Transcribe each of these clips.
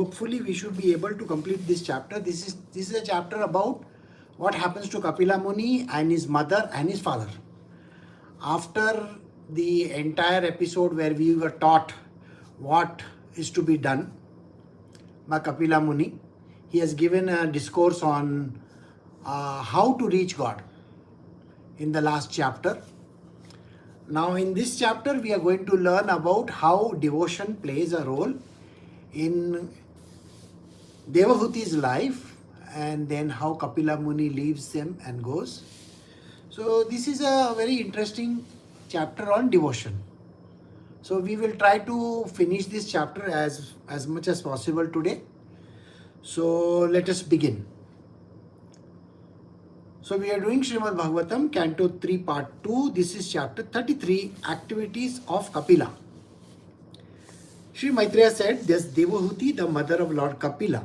Hopefully we should be able to complete this chapter. This is a chapter about what happens to Kapila Muni and his mother and his father. After the entire episode where we were taught what is to be done by Kapila Muni, he has given a discourse on how to reach God in the last chapter. Now in this chapter we are going to learn about how devotion plays a role in Devahuti's life, and then how Kapila Muni leaves them and goes. So this is a very interesting chapter on devotion. So we will try to finish this chapter as much as possible today. So let us begin. So we are doing Srimad Bhagavatam, Canto 3, Part 2. This is Chapter 33, Activities of Kapila. Sri Maitreya said, "Thus Devahuti, the mother of Lord Kapila,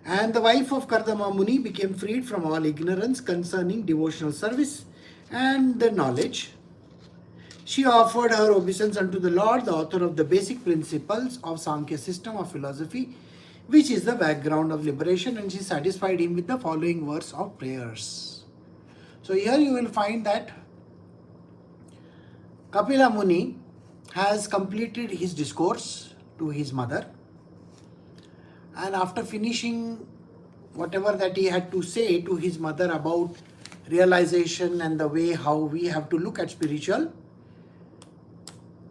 and the wife of Kardama Muni, became freed from all ignorance concerning devotional service and the knowledge. She offered her obeisance unto the Lord, the author of the basic principles of Sankhya system of philosophy, which is the background of liberation, and she satisfied him with the following verse of prayers." So here you will find that Kapila Muni has completed his discourse to his mother, and after finishing whatever that he had to say to his mother about realization and the way how we have to look at spiritual,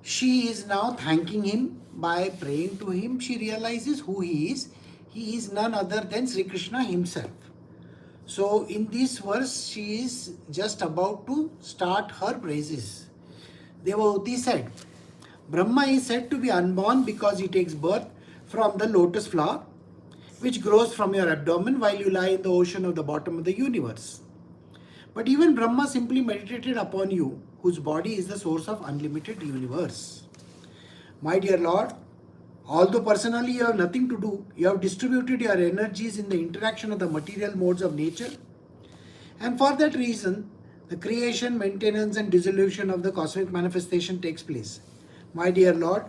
she is now thanking him by praying to him. She realizes who he is. He is none other than Sri Krishna himself. So in this verse, she is just about to start her praises. Devahuti said, "Brahma is said to be unborn because he takes birth from the lotus flower, which grows from your abdomen while you lie in the ocean of the bottom of the universe. But even Brahma simply meditated upon you, whose body is the source of unlimited universe. My dear Lord, although personally you have nothing to do, you have distributed your energies in the interaction of the material modes of nature, and for that reason, the creation, maintenance and dissolution of the cosmic manifestation takes place. My dear Lord,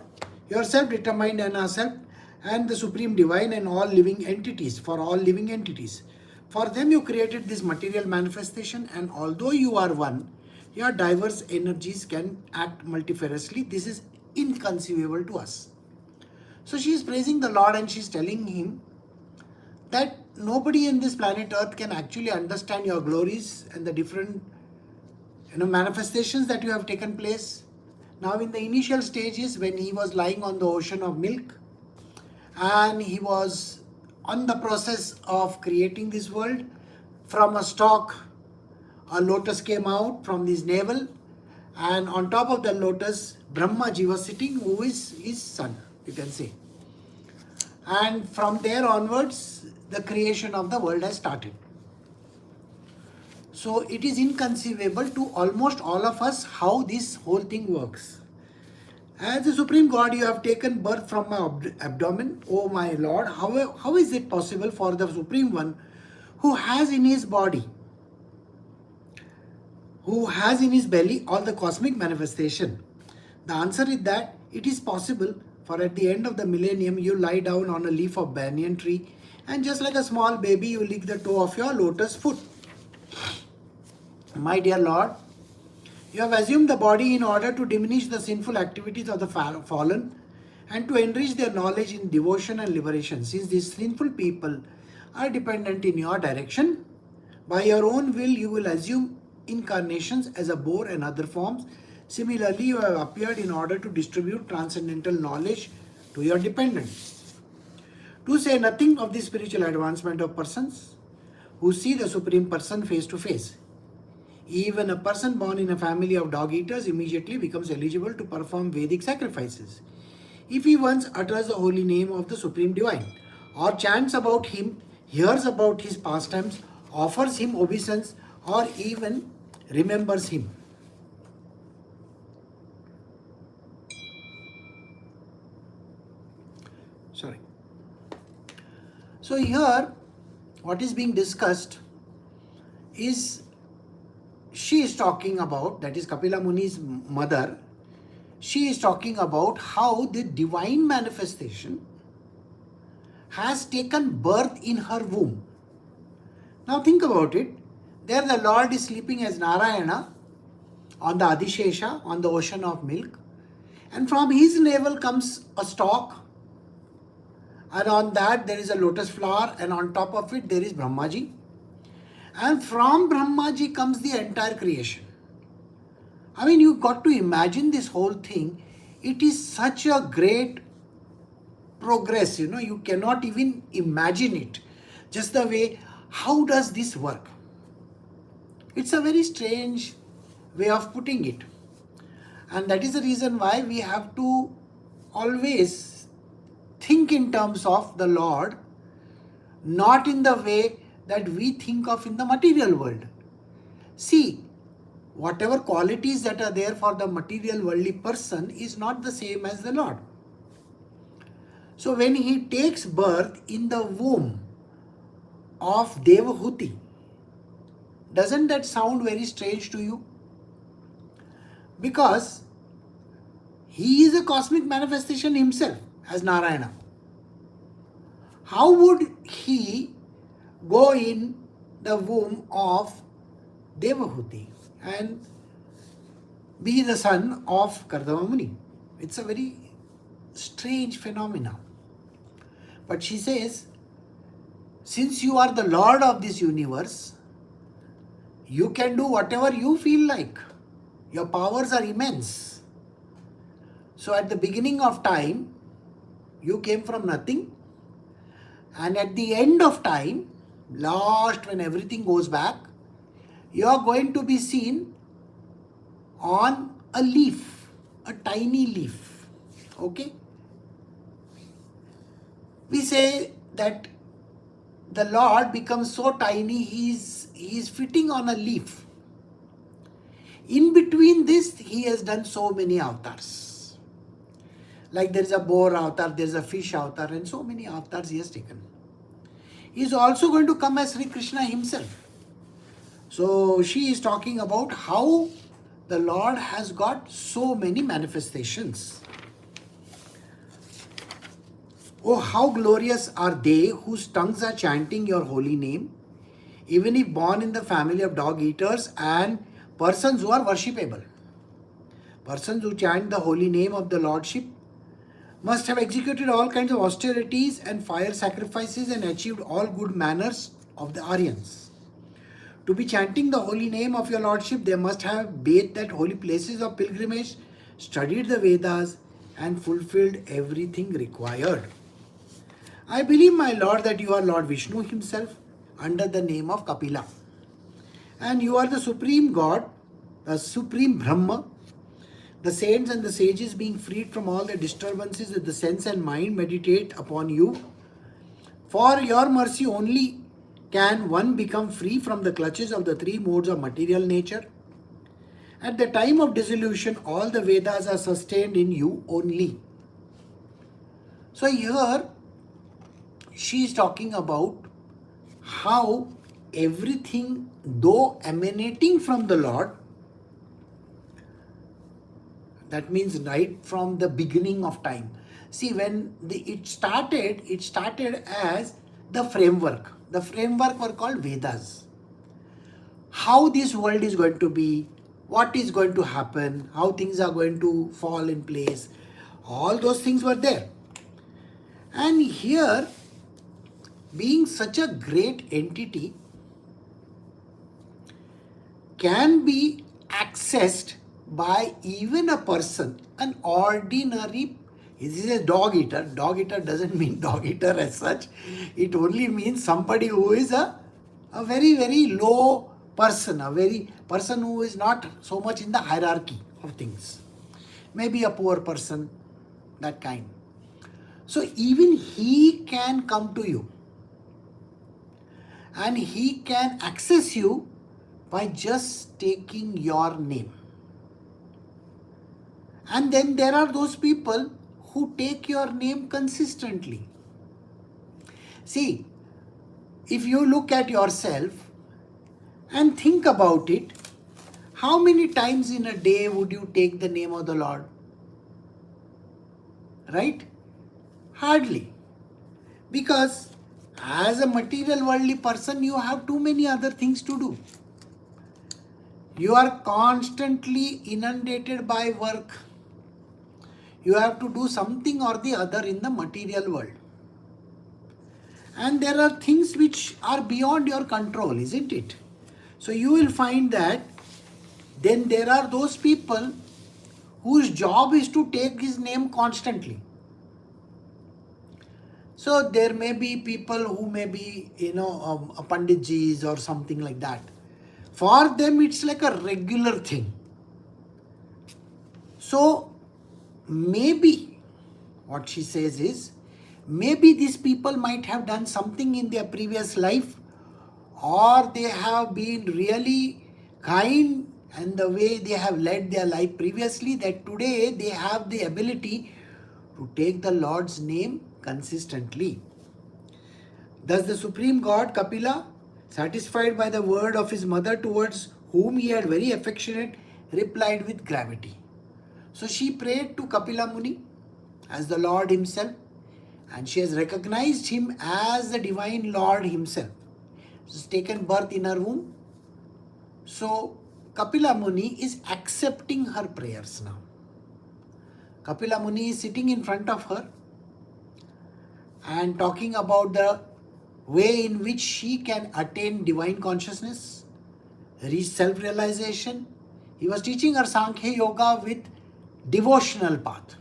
you are self-determined and are self and the supreme divine and all living entities, for all living entities. For them you created this material manifestation, and although you are one, your diverse energies can act multifariously. This is inconceivable to us." So she is praising the Lord, and she is telling him that nobody in this planet Earth can actually understand your glories and the different manifestations that you have taken place. Now in the initial stages, when he was lying on the ocean of milk, and he was on the process of creating this world, from a stalk, a lotus came out from his navel, and on top of the lotus, Brahmaji was sitting, who is his son, you can say. And from there onwards, the creation of the world has started. So it is inconceivable to almost all of us how this whole thing works. As the Supreme God, you have taken birth from my abdomen. Oh my Lord, how is it possible for the Supreme One, who has in his body, who has in his belly all the cosmic manifestation? The answer is that it is possible, for at the end of the millennium, you lie down on a leaf of banyan tree, and just like a small baby, you lick the toe of your lotus foot. My dear Lord, you have assumed the body in order to diminish the sinful activities of the fallen and to enrich their knowledge in devotion and liberation. Since these sinful people are dependent in your direction, by your own will you will assume incarnations as a boar and other forms. Similarly, you have appeared in order to distribute transcendental knowledge to your dependents. To say nothing of the spiritual advancement of persons who see the Supreme Person face to face. Even a person born in a family of dog eaters immediately becomes eligible to perform Vedic sacrifices if he once utters the holy name of the Supreme Divine, or chants about him, hears about his pastimes, offers him obeisance, or even remembers him. So here, what is being discussed is, she is talking about, that is Kapila Muni's mother, she is talking about how the divine manifestation has taken birth in her womb. Now think about it. There the Lord is sleeping as Narayana on the Adishesha, on the ocean of milk. And from his navel comes a stalk. And on that there is a lotus flower. And on top of it there is Brahmaji. And from Brahmaji comes the entire creation. I mean, you got to imagine this whole thing. It is such a great progress, you cannot even imagine it. Just the way, how does this work? It's a very strange way of putting it. And that is the reason why we have to always think in terms of the Lord, not in the way that we think of in the material world. See, whatever qualities that are there for the material worldly person is not the same as the Lord. So when he takes birth in the womb of Devahuti, doesn't that sound very strange to you? Because he is a cosmic manifestation himself as Narayana. How would he go in the womb of Devahuti and be the son of Kardama Muni? It's a very strange phenomenon. But she says, since you are the Lord of this universe, you can do whatever you feel like. Your powers are immense. So at the beginning of time, you came from nothing. And at the end of time, last when everything goes back, you are going to be seen on a leaf, a tiny leaf. Okay? We say that the Lord becomes so tiny, he is fitting on a leaf. In between this, he has done so many avatars. Like there is a boar avatar, there is a fish avatar, and so many avatars he has taken. He is also going to come as Sri Krishna himself. So she is talking about how the Lord has got so many manifestations. Oh, how glorious are they whose tongues are chanting your holy name, even if born in the family of dog eaters and persons who are worshipable. Persons who chant the holy name of the Lordship must have executed all kinds of austerities and fire sacrifices and achieved all good manners of the Aryans. To be chanting the holy name of your Lordship, they must have bathed at holy places of pilgrimage, studied the Vedas, and fulfilled everything required. I believe, my Lord, that you are Lord Vishnu himself under the name of Kapila. And you are the supreme God, the supreme Brahma. The saints and the sages, being freed from all the disturbances of the sense and mind, meditate upon you. For your mercy only can one become free from the clutches of the three modes of material nature. At the time of dissolution, all the Vedas are sustained in you only. So here she is talking about how everything, though emanating from the Lord, that means right from the beginning of time. See, when it started as the framework. The framework were called Vedas. How this world is going to be, what is going to happen, how things are going to fall in place. All those things were there. And here, being such a great entity, can be accessed by even a person, an ordinary, this is a dog eater. Dog eater doesn't mean dog eater as such. It only means somebody who is a very, very low person, a very person who is not so much in the hierarchy of things. Maybe a poor person, that kind. So even he can come to you. And he can access you by just taking your name. And then there are those people who take your name consistently. See, if you look at yourself and think about it, how many times in a day would you take the name of the Lord? Right? Hardly. Because as a material worldly person, you have too many other things to do. You are constantly inundated by work. You have to do something or the other in the material world. And there are things which are beyond your control, isn't it? So you will find that then there are those people whose job is to take his name constantly. So there may be people who may be, a panditjis or something like that. For them, it's like a regular thing. So maybe what she says is, maybe these people might have done something in their previous life, or they have been really kind and the way they have led their life previously, that today they have the ability to take the Lord's name consistently. Thus the Supreme God Kapila, satisfied by the word of his mother, towards whom he had very affectionate, replied with gravity. So she prayed to Kapila Muni as the Lord himself, and she has recognized him as the divine Lord himself. She's taken birth in her womb. So Kapila Muni is accepting her prayers now. Kapila Muni is sitting in front of her and talking about the way in which she can attain divine consciousness, reach self-realization. He was teaching her Sankhya Yoga with devotional path.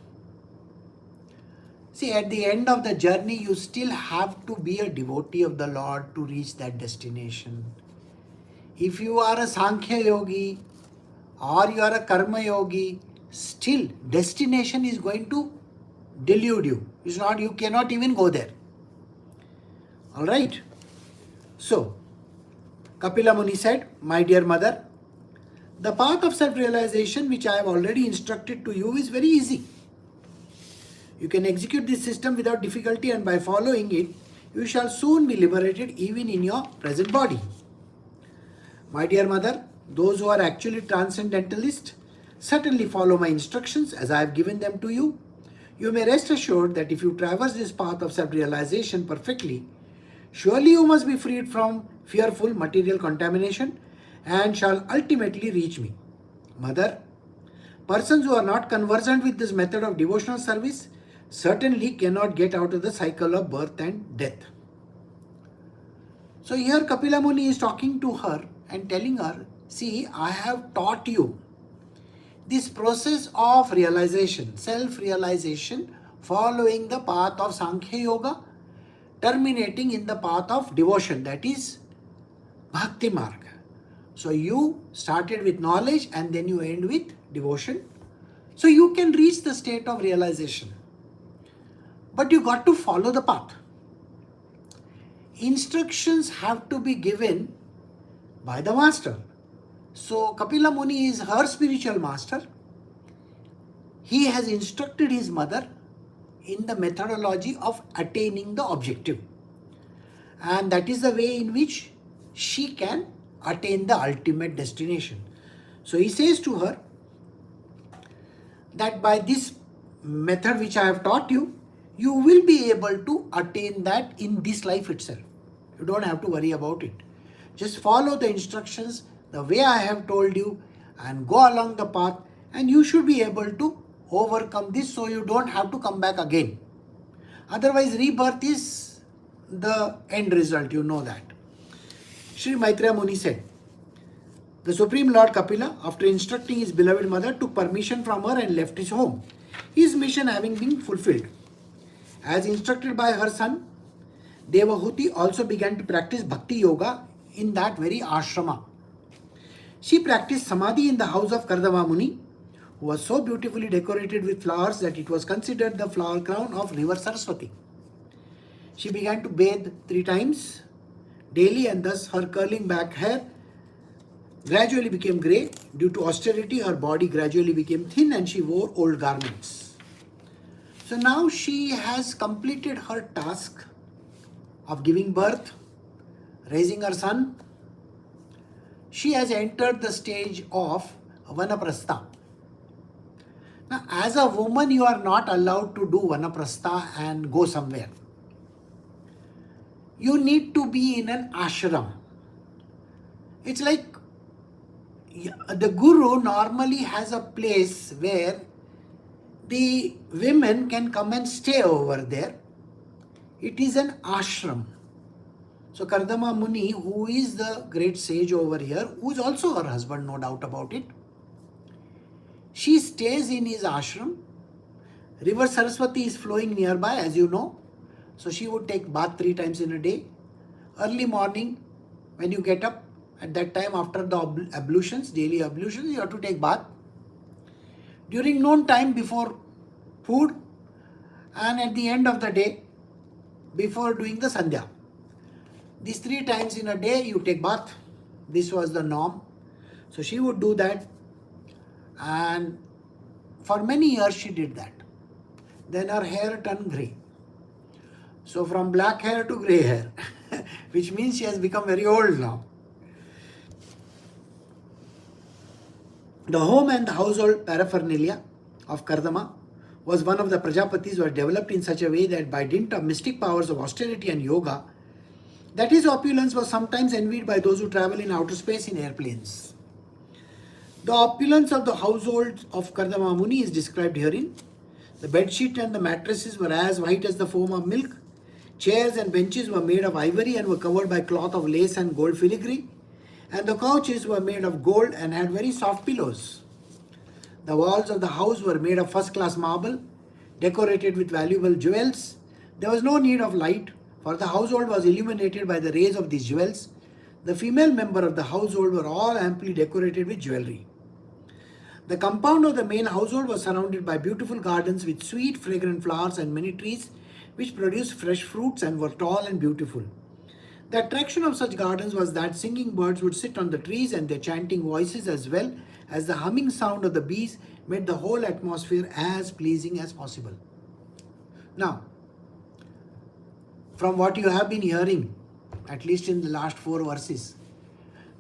See, at the end of the journey, you still have to be a devotee of the Lord to reach that destination. If you are a Sankhya Yogi or you are a Karma Yogi, still destination is going to delude you. It's not, you cannot even go there. Alright. So, Kapila Muni said, my dear mother, the path of self-realization which I have already instructed to you is very easy. You can execute this system without difficulty, and by following it, you shall soon be liberated even in your present body. My dear mother, those who are actually transcendentalists certainly follow my instructions as I have given them to you. You may rest assured that if you traverse this path of self-realization perfectly, surely you must be freed from fearful material contamination and shall ultimately reach me. Mother, persons who are not conversant with this method of devotional service certainly cannot get out of the cycle of birth and death. So here Kapila Muni is talking to her and telling her, see, I have taught you this process of realization, self-realization, following the path of Sankhya Yoga, terminating in the path of devotion, that is Bhakti Marga. So you started with knowledge and then you end with devotion. So you can reach the state of realization. But you got to follow the path. Instructions have to be given by the master. So Kapila Muni is her spiritual master. He has instructed his mother in the methodology of attaining the objective. And that is the way in which she can attain the ultimate destination. So he says to her that by this method which I have taught you, you will be able to attain that in this life itself. You don't have to worry about it. Just follow the instructions the way I have told you and go along the path, and you should be able to overcome this, so you don't have to come back again. Otherwise, rebirth is the end result, you know that. Sri Maitreya Muni said, the Supreme Lord Kapila, after instructing his beloved mother, took permission from her and left his home, his mission having been fulfilled. As instructed by her son, Devahuti also began to practice Bhakti Yoga in that very ashrama. She practiced Samadhi in the house of Kardama Muni, who was so beautifully decorated with flowers that it was considered the flower crown of river Saraswati. She began to bathe 3 times daily, and thus her curling back hair gradually became grey. Due to austerity, her body gradually became thin and she wore old garments. So now she has completed her task of giving birth, raising her son. She has entered the stage of Vanaprastha. Now, as a woman, you are not allowed to do Vanaprastha and go somewhere. you need to be in an ashram. It's like the guru normally has a place where the women can come and stay over there. It is an ashram. So Kardama Muni, who is the great sage over here, who is also her husband, no doubt about it, she stays in his ashram. River Saraswati is flowing nearby, as you know. So she would take bath 3 times in a day. Early morning, when you get up, at that time after the ablutions, daily ablutions, you have to take bath. During noon time, before food, and at the end of the day, before doing the sandhya. These 3 times in a day you take bath. This was the norm. So she would do that, and for many years she did that. Then her hair turned grey. So from black hair to grey hair, which means she has become very old now. The home and the household paraphernalia of Kardama was one of the Prajapatis who were developed in such a way that by dint of mystic powers of austerity and yoga, that his opulence was sometimes envied by those who travel in outer space in airplanes. The opulence of the household of Kardama Muni is described herein. The bedsheet and the mattresses were as white as the foam of milk. Chairs and benches were made of ivory and were covered by cloth of lace and gold filigree. And the couches were made of gold and had very soft pillows. The walls of the house were made of first-class marble, decorated with valuable jewels. There was no need of light, for the household was illuminated by the rays of these jewels. The female member of the household were all amply decorated with jewelry. The compound of the main household was surrounded by beautiful gardens with sweet, fragrant flowers and many trees which produced fresh fruits and were tall and beautiful. The attraction of such gardens was that singing birds would sit on the trees, and their chanting voices as well as the humming sound of the bees made the whole atmosphere as pleasing as possible. Now, from what you have been hearing, at least in the last 4 verses,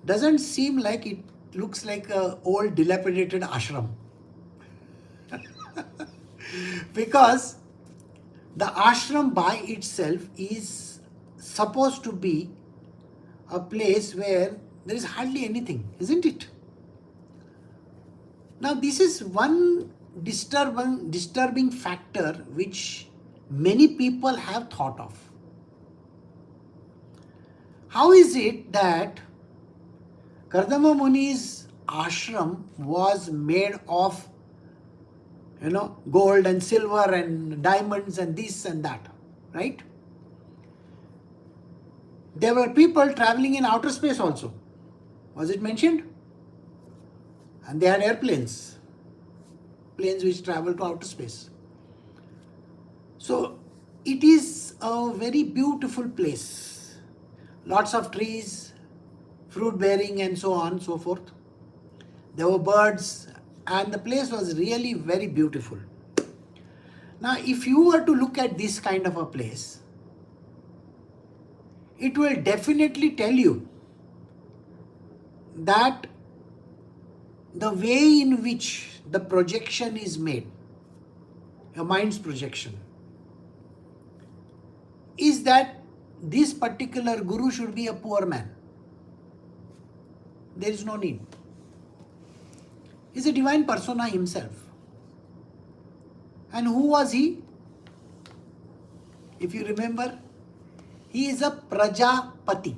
doesn't seem like it looks like an old dilapidated ashram. Because the ashram by itself is supposed to be a place where there is hardly anything, isn't it? Now this is one disturbing factor which many people have thought of. How is it that Kardama Muni's ashram was made of gold and silver and diamonds and this and that, right? There were people traveling in outer space also. Was it mentioned? And they had airplanes, planes which travel to outer space. So it is a very beautiful place. Lots of trees, fruit bearing and so on and so forth. There were birds and the place was really very beautiful. Now if you were to look at this kind of a place, it will definitely tell you that the way in which the projection is made, your mind's projection, is that this particular guru should be a poor man. There is no need. He is a divine persona himself. And who was he? If you remember, he is a Prajapati.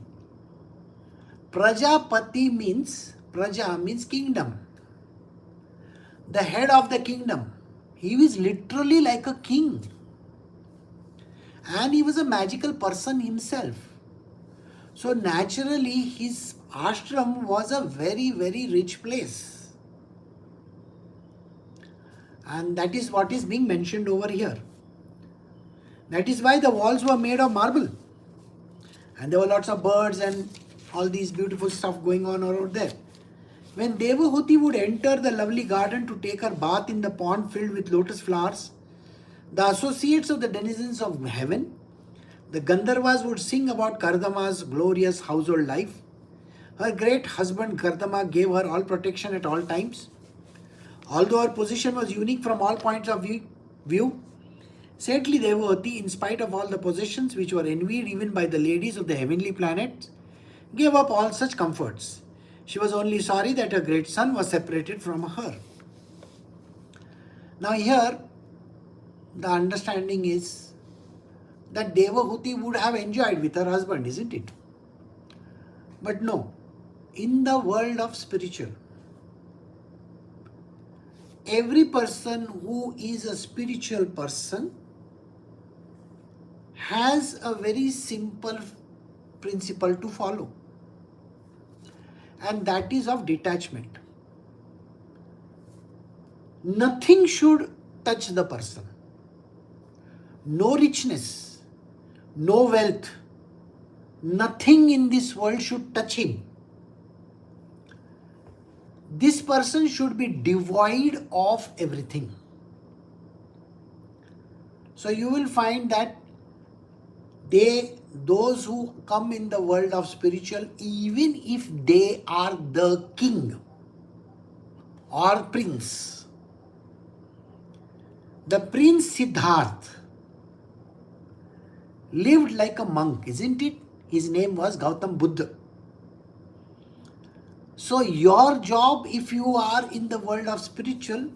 Prajapati means, Praja means kingdom. The head of the kingdom. He was literally like a king. And he was a magical person himself. So naturally his ashram was a very, very rich place. And that is what is being mentioned over here. That is why the walls were made of marble. And there were lots of birds and all these beautiful stuff going on over there. When Devahuti would enter the lovely garden to take her bath in the pond filled with lotus flowers, the associates of the denizens of heaven, the Gandharvas, would sing about Kardama's glorious household life. Her great husband Kardama gave her all protection at all times. Although her position was unique from all points of view, Saintly Devahuti, in spite of all the possessions which were envied even by the ladies of the heavenly planets, gave up all such comforts. She was only sorry that her great son was separated from her. Now here, the understanding is that Devahuti would have enjoyed with her husband, isn't it? But no, in the world of spiritual, every person who is a spiritual person has a very simple principle to follow, and that is of detachment. Nothing should touch the person. No richness, no wealth, nothing in this world should touch him. This person should be devoid of everything. So you will find that those who come in the world of spiritual, even if they are the king or prince, the prince Siddharth lived like a monk, isn't it? His name was Gautam Buddha. So your job, if you are in the world of spiritual,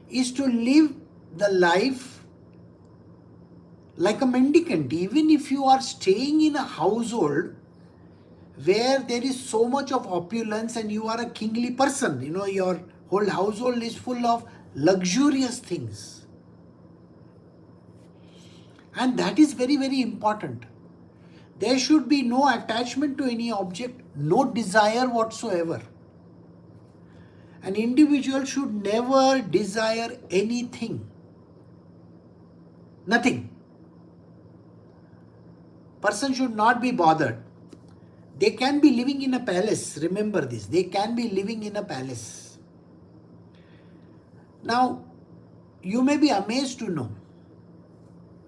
is to live the life like a mendicant. Even if you are staying in a household where there is so much of opulence and you are a kingly person, your whole household is full of luxurious things. And that is very, very important. There should be no attachment to any object, no desire whatsoever. An individual should never desire anything. Nothing. Person should not be bothered. They can be living in a palace. Remember this. They can be living in a palace. Now, you may be amazed to know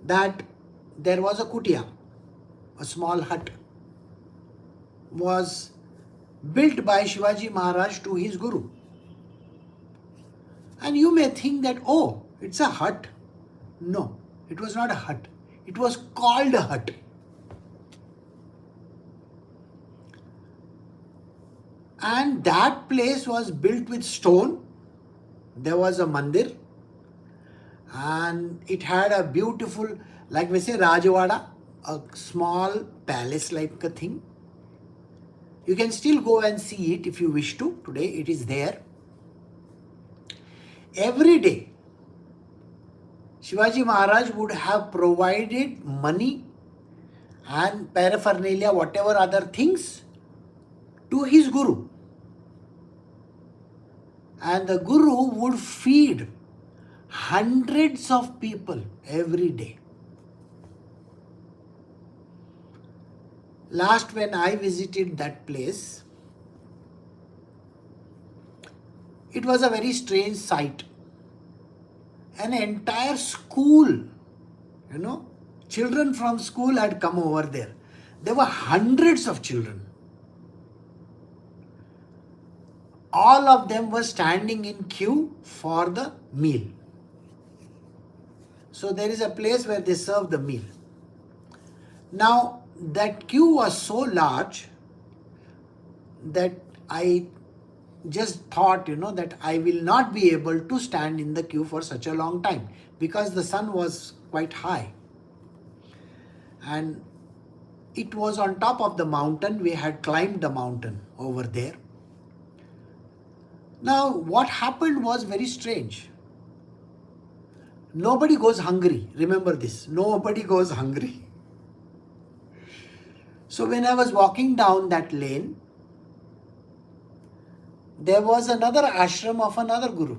that there was a kutia, a small hut, was built by Shivaji Maharaj to his Guru. And you may think that, oh, it's a hut. No, it was not a hut. It was called a hut. And that place was built with stone. There was a mandir. And it had a beautiful, like we say, Rajawada, a small palace-like a thing. You can still go and see it if you wish to. Today it is there. Every day, Shivaji Maharaj would have provided money and paraphernalia, whatever other things, to his Guru. And the Guru would feed hundreds of people every day. Last, when I visited that place, it was a very strange sight. An entire school, children from school had come over there. There were hundreds of children. All of them were standing in queue for the meal. So there is a place where they serve the meal. Now, that queue was so large that I just thought, that I will not be able to stand in the queue for such a long time because the sun was quite high. And it was on top of the mountain. We had climbed the mountain over there. Now, what happened was very strange. Nobody goes hungry. Remember this. Nobody goes hungry. So when I was walking down that lane, there was another ashram of another Guru.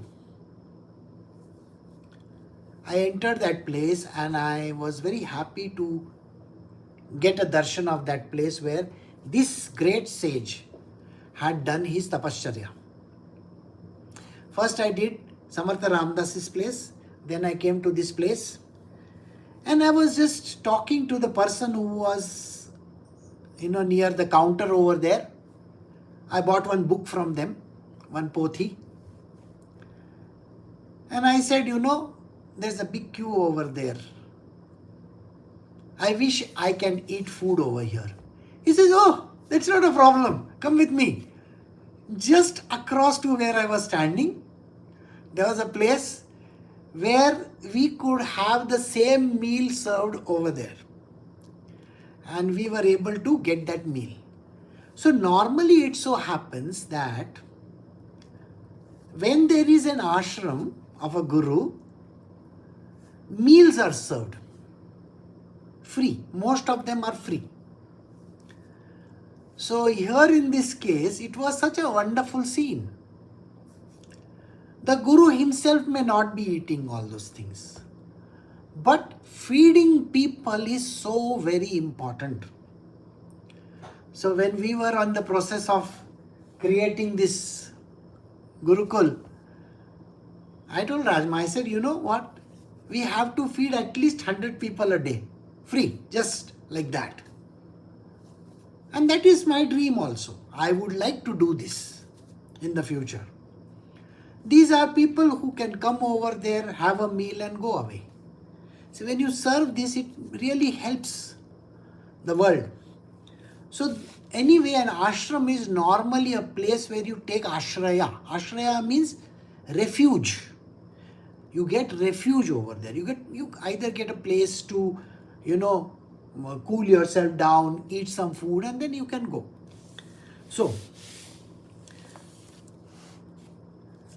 I entered that place and I was very happy to get a darshan of that place where this great sage had done his tapasya. First I did Samartha Ramdas's place, then I came to this place and I was just talking to the person who was, near the counter over there. I bought one book from them, one pothi. And I said, there's a big queue over there. I wish I can eat food over here. He says, oh, that's not a problem. Come with me. Just across to where I was standing, there was a place where we could have the same meal served over there. And we were able to get that meal. So normally it so happens that when there is an ashram of a guru, meals are served. Free. Most of them are free. So here in this case, it was such a wonderful scene. The Guru himself may not be eating all those things. But feeding people is so very important. So when we were on the process of creating this Gurukul, I told Rajma, I said, you know what? We have to feed at least 100 people a day. Free, just like that. And that is my dream also. I would like to do this in the future. These are people who can come over there, have a meal and go away. So when you serve this, it really helps the world. So anyway, an ashram is normally a place where you take ashraya. Ashraya means refuge. You get refuge over there. You either get a place to, cool yourself down, eat some food, and then you can go. So,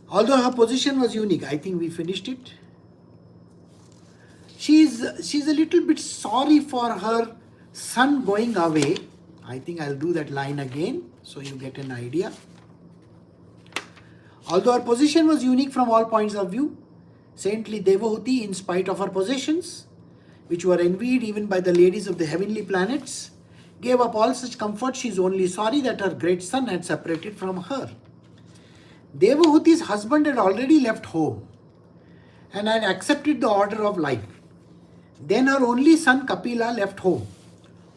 although her position was unique, I think we finished it. She's a little bit sorry for her son going away. I think I'll do that line again so you get an idea. Although her position was unique from all points of view, saintly Devahuti, in spite of her possessions, which were envied even by the ladies of the heavenly planets, gave up all such comfort. She is only sorry that her great son had separated from her. Devahuti's husband had already left home and had accepted the order of life. Then her only son Kapila left home.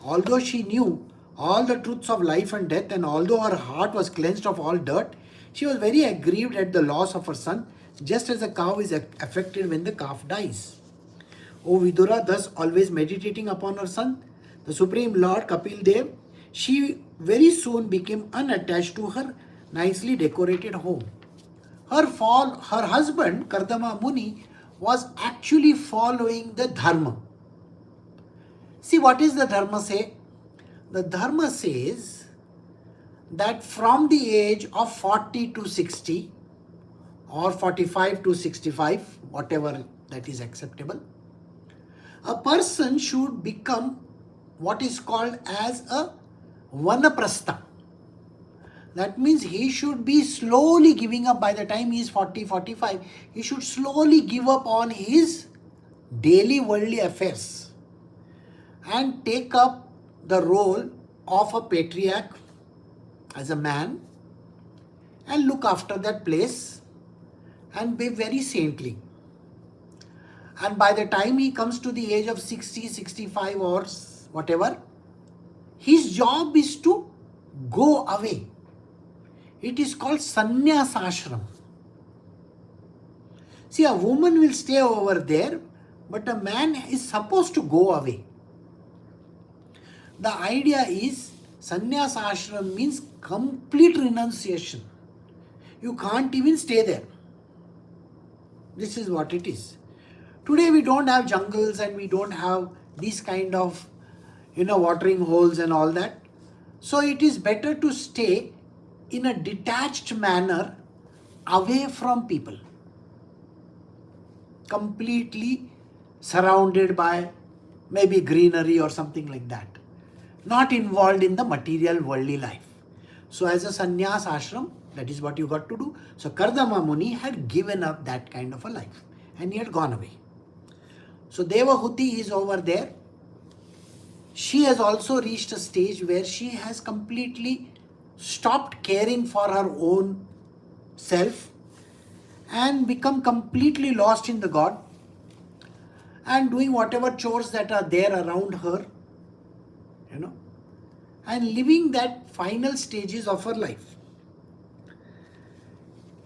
Although she knew all the truths of life and death, and although her heart was cleansed of all dirt, she was very aggrieved at the loss of her son, just as a cow is affected when the calf dies. O Vidura, thus always meditating upon her son, the Supreme Lord Kapil Dev, she very soon became unattached to her nicely decorated home. Her husband, Kardama Muni, was actually following the Dharma. See, what is the Dharma say? The Dharma says that from the age of 40 to 60 or 45 to 65, whatever that is acceptable, a person should become what is called as a Vanaprastha. That means he should be slowly giving up by the time he is 40, 45. He should slowly give up on his daily worldly affairs and take up the role of a patriarch as a man and look after that place and be very saintly. And by the time he comes to the age of 60, 65 or whatever, his job is to go away. It is called sannyas ashram. See, a woman will stay over there, but a man is supposed to go away. The idea is sannyas ashram means complete renunciation. You can't even stay there. This is what it is. Today we don't have jungles and we don't have these kind of, watering holes and all that. So it is better to stay in a detached manner away from people. Completely surrounded by maybe greenery or something like that. Not involved in the material worldly life. So as a sannyas ashram, that is what you got to do. So Kardama Muni had given up that kind of a life and he had gone away. So Devahuti is over there. She has also reached a stage where she has completely stopped caring for her own self and become completely lost in the God and doing whatever chores that are there around her, and living that final stages of her life.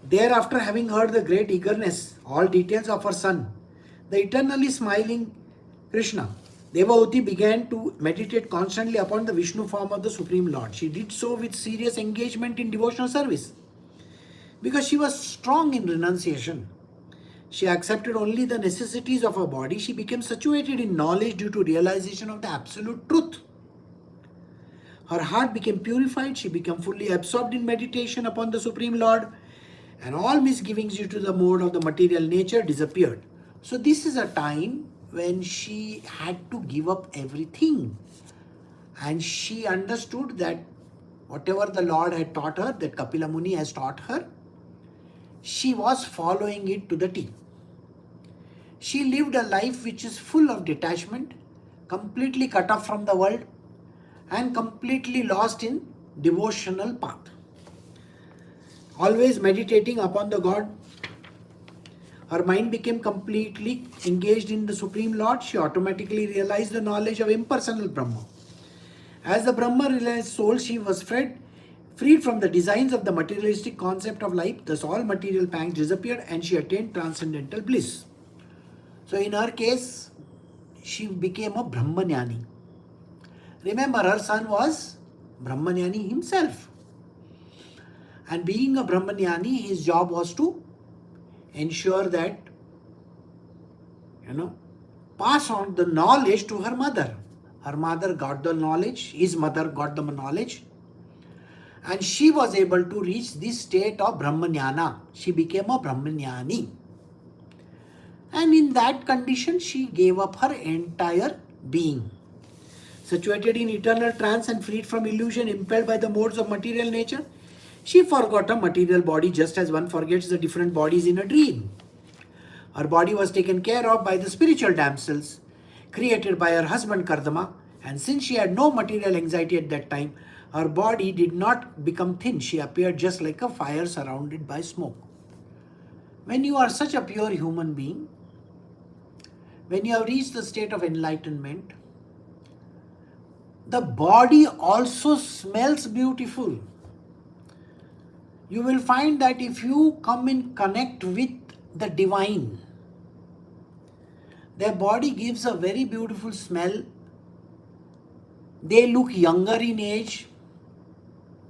Thereafter, having heard the great eagerness, all details of her son, the eternally smiling Krishna. Devahuti began to meditate constantly upon the Vishnu form of the Supreme Lord. She did so with serious engagement in devotional service because she was strong in renunciation. She accepted only the necessities of her body. She became saturated in knowledge due to realization of the absolute truth. Her heart became purified. She became fully absorbed in meditation upon the Supreme Lord, and all misgivings due to the mode of the material nature disappeared. So this is a time when she had to give up everything, and she understood that whatever the Lord had taught her, that Kapila Muni has taught her, she was following it to the T. She lived a life which is full of detachment, completely cut off from the world, and completely lost in devotional path. Always meditating upon the God, her mind became completely engaged in the Supreme Lord. She automatically realized the knowledge of impersonal Brahma. As the Brahma realized soul, she was freed from the designs of the materialistic concept of life. Thus all material pangs disappeared and she attained transcendental bliss. So in her case, she became a Brahmanyani. Remember, her son was Brahmanyani himself. And being a Brahmanyani, his job was to ensure that, pass on the knowledge to her mother. Her mother got the knowledge, his mother got the knowledge, and she was able to reach this state of Brahmanyana. She became a Brahmanyani. And in that condition, she gave up her entire being. Situated in eternal trance and freed from illusion, impelled by the modes of material nature, she forgot her material body just as one forgets the different bodies in a dream. Her body was taken care of by the spiritual damsels created by her husband Kardama, and since she had no material anxiety at that time, her body did not become thin. She appeared just like a fire surrounded by smoke. When you are such a pure human being, when you have reached the state of enlightenment, the body also smells beautiful. You will find that if you come in connect with the divine, their body gives a very beautiful smell. They look younger in age.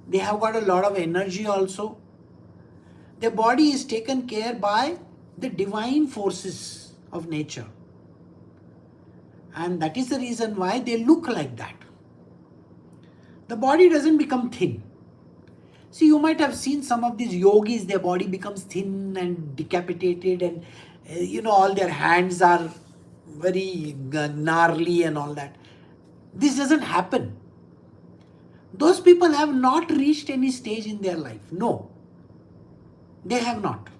They have got a lot of energy also. Their body is taken care by the divine forces of nature. And that is the reason why they look like that. The body doesn't become thin. See, you might have seen some of these yogis, their body becomes thin and decapitated, and all their hands are very gnarly and all that. This doesn't happen. Those people have not reached any stage in their life. No, they have not.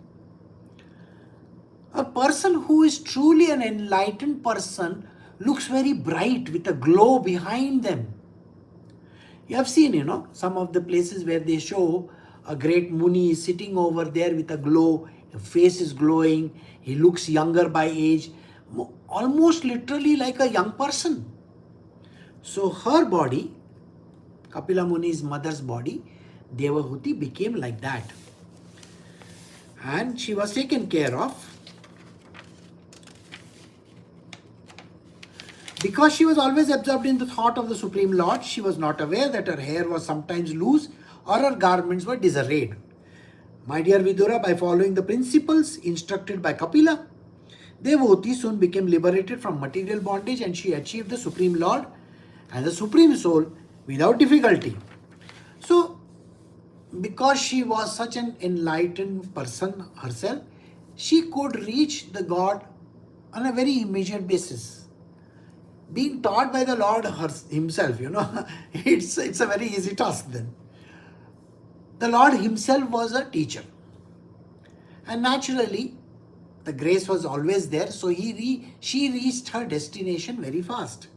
A person who is truly an enlightened person looks very bright with a glow behind them. You have seen, some of the places where they show a great Muni is sitting over there with a glow, his face is glowing, he looks younger by age, almost literally like a young person. So her body, Kapila Muni's mother's body, Devahuti, became like that. And she was taken care of. Because she was always absorbed in the thought of the Supreme Lord, she was not aware that her hair was sometimes loose or her garments were disarrayed. My dear Vidura, by following the principles instructed by Kapila, Devahuti soon became liberated from material bondage and she achieved the Supreme Lord and the Supreme Soul without difficulty. So, because she was such an enlightened person herself, she could reach the God on a very immediate basis. Being taught by the Lord himself, it's a very easy task then. The Lord himself was a teacher. And naturally, the grace was always there, so she reached her destination very fast.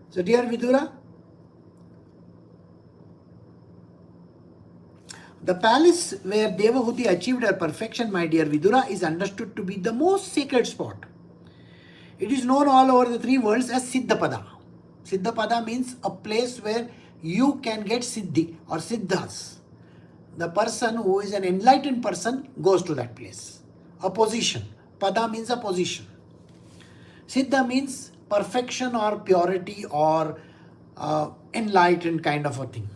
So dear Vidura, the palace where Devahuti achieved her perfection, my dear Vidura, is understood to be the most sacred spot. It is known all over the three worlds as Siddhapada. Siddhapada means a place where you can get Siddhi or Siddhas. The person who is an enlightened person goes to that place. A position. Pada means a position. Siddha means perfection or purity or enlightened kind of a thing.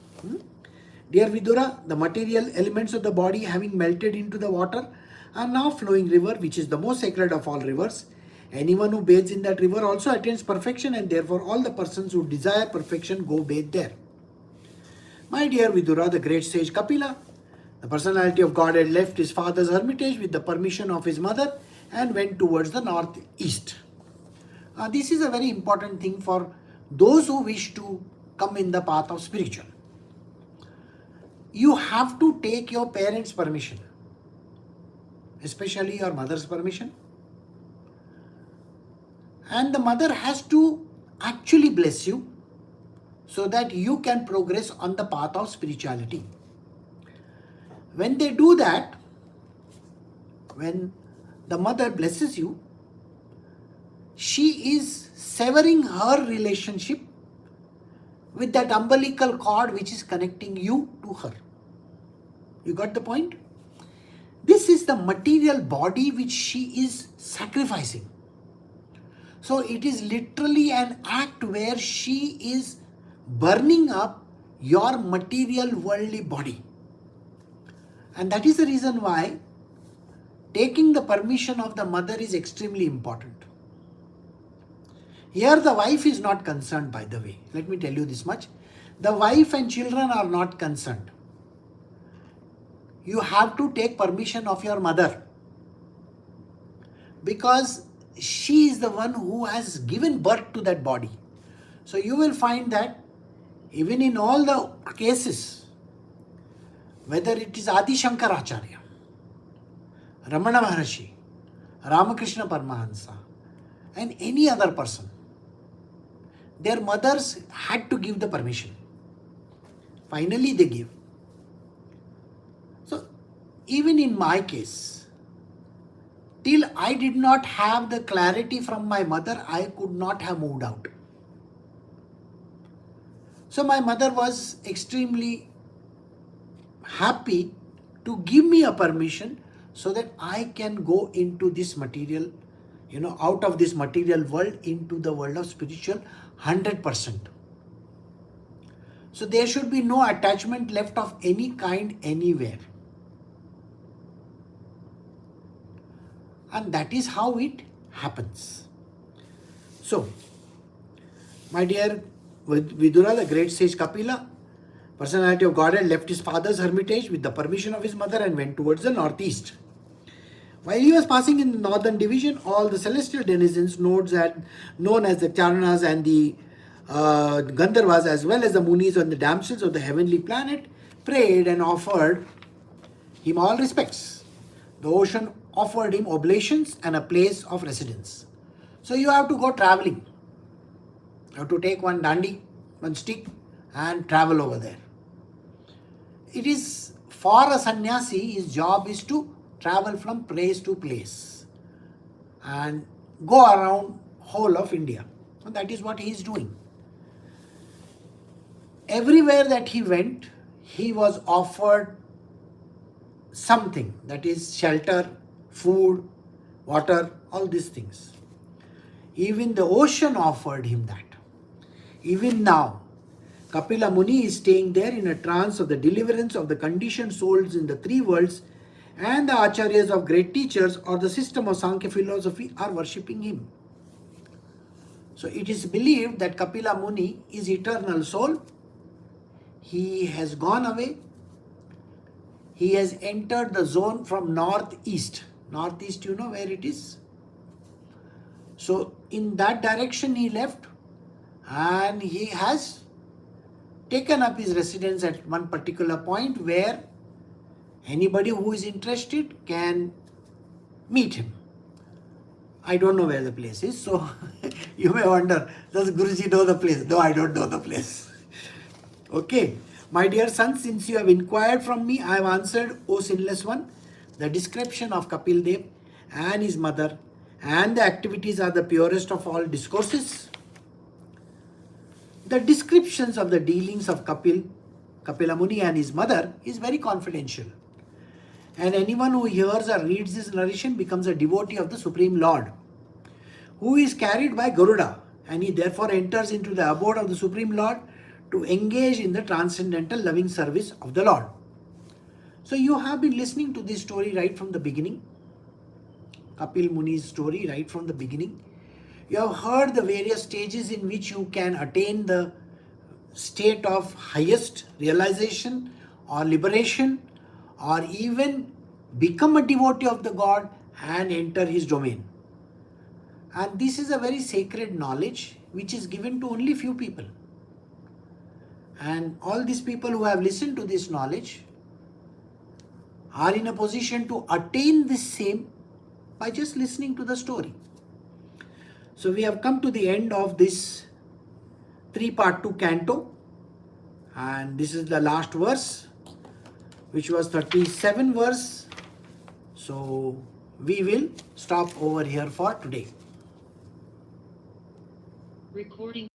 Dear Vidura, the material elements of the body having melted into the water are now flowing river, which is the most sacred of all rivers. Anyone who bathes in that river also attains perfection, and therefore all the persons who desire perfection go bathe there. My dear Vidura, the great sage Kapila, the personality of God had left his father's hermitage with the permission of his mother and went towards the northeast. This is a very important thing for those who wish to come in the path of spiritual. You have to take your parents' permission, especially your mother's permission. And the mother has to actually bless you so that you can progress on the path of spirituality. When they do that, when the mother blesses you, she is severing her relationship with that umbilical cord which is connecting you to her. You got the point? This is the material body which she is sacrificing. So it is literally an act where she is burning up your material worldly body. And that is the reason why taking the permission of the mother is extremely important. Here the wife is not concerned, by the way. Let me tell you this much. The wife and children are not concerned. You have to take permission of your mother, because she is the one who has given birth to that body. So you will find that even in all the cases, whether it is Adi Shankaracharya, Ramana Maharshi, Ramakrishna Paramahansa, and any other person, their mothers had to give the permission. Finally they give. So even in my case, till I did not have the clarity from my mother, I could not have moved out. So my mother was extremely happy to give me a permission so that I can go into this material, out of this material world into the world of spiritual 100%. So there should be no attachment left of any kind anywhere. And that is how it happens. So, my dear Vidura, the great sage Kapila, personality of Godhead, left his father's hermitage with the permission of his mother and went towards the northeast. While he was passing in the northern division, all the celestial denizens known as the Charanas and the Gandharvas, as well as the Munis and the damsels of the heavenly planet, prayed and offered him all respects. The ocean offered him oblations and a place of residence. So you have to go traveling. You have to take one dandi, one stick, and travel over there. It is for a sannyasi, his job is to travel from place to place and go around whole of India. And that is what he is doing. Everywhere that he went, he was offered something, that is shelter, food, water, all these things. Even the ocean offered him that. Even now, Kapila Muni is staying there in a trance of the deliverance of the conditioned souls in the three worlds, and the acharyas of great teachers or the system of Sankhya philosophy are worshipping him. So it is believed that Kapila Muni is eternal soul. He has gone away. He has entered the zone from northeast. Northeast, you know where it is? So in that direction he left, and he has taken up his residence at one particular point where anybody who is interested can meet him. I don't know where the place is, so you may wonder, does Guruji know the place? No, I don't know the place. Okay, my dear son, since you have inquired from me, I have answered, O sinless one. The description of Kapil Dev and his mother and the activities are the purest of all discourses. The descriptions of the dealings of Kapila Muni and his mother is very confidential. And anyone who hears or reads this narration becomes a devotee of the Supreme Lord, who is carried by Garuda, and he therefore enters into the abode of the Supreme Lord to engage in the transcendental loving service of the Lord. So you have been listening to this story right from the beginning, Kapil Muni's story right from the beginning. You have heard the various stages in which you can attain the state of highest realization or liberation, or even become a devotee of the God and enter his domain. And this is a very sacred knowledge which is given to only few people. And all these people who have listened to this knowledge are in a position to attain this same by just listening to the story. So we have come to the end of this 3-part 2 canto, and this is the last verse, which was 37 verse. So we will stop over here for today. Recording.